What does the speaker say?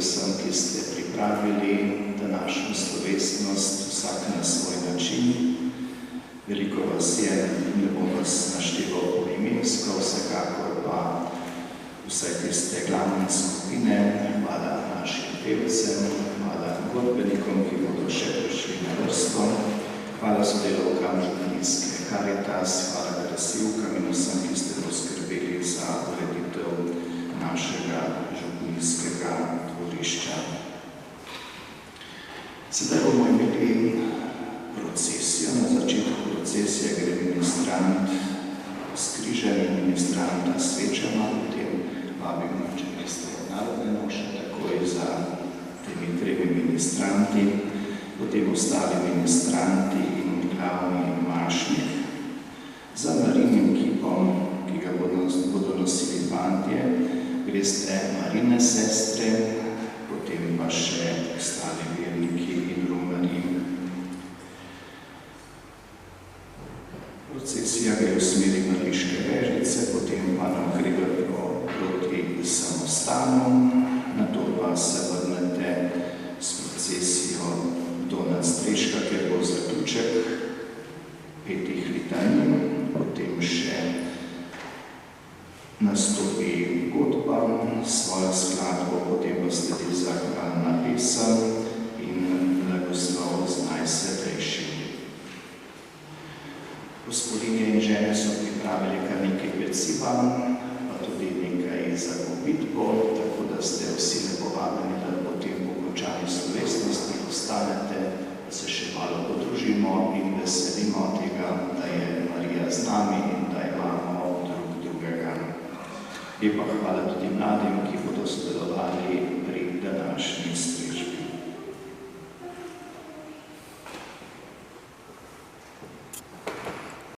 vsem, ki ste pripravili današnjo slovesnost, vsak na svoj način. Veliko vas je, ne bom vas našteval poimensko, vsekakor pa vse tiste glavne skupine, hvala našim pevcem, hvala godbenikom, ki bodo še prišli na vrsto, hvala sodelavkam župnijske Karitas, hvala krasivkam in vsem, ki ste poskrbeli za ureditev našega župnijskega dvorišča. Sedaj bomo imeli procesijo. Na začetku procesije gre ministrant s križem, ministranta s svečama, potem vabim, če niste narodne noše, takoj za temi tremi ministranti, potem ostali ministranti in glavni mašnik. Za Marinim kipom, ki ga bodo nosili fantje, greste Marine sestre, potem pa še ostali verniki in romani. Procesija gre v smeri Mariške vežice, potem pa navkregar proti samostanu, nato pa se vrnete s procesijo do Nadstreška, kjer bo zaključek petih litanij, potem še nastopi godba, svojo skladbo, potem pa sledi zahvalna pesem in blagoslov z najsvetejšim. Gospodinje in žene so pripravili kar nekaj peciva, pa tudi nekaj za popitbo, tako da ste vsi lepo vabljeni, da potem po končani slovesnosti ostanete, da se še malo podružimo in veselimo tega, da je Marija z nami in da imamo drug drugega. Lepa hvala tudi mladim, ki bodo sodelovali pri današnji strežbi.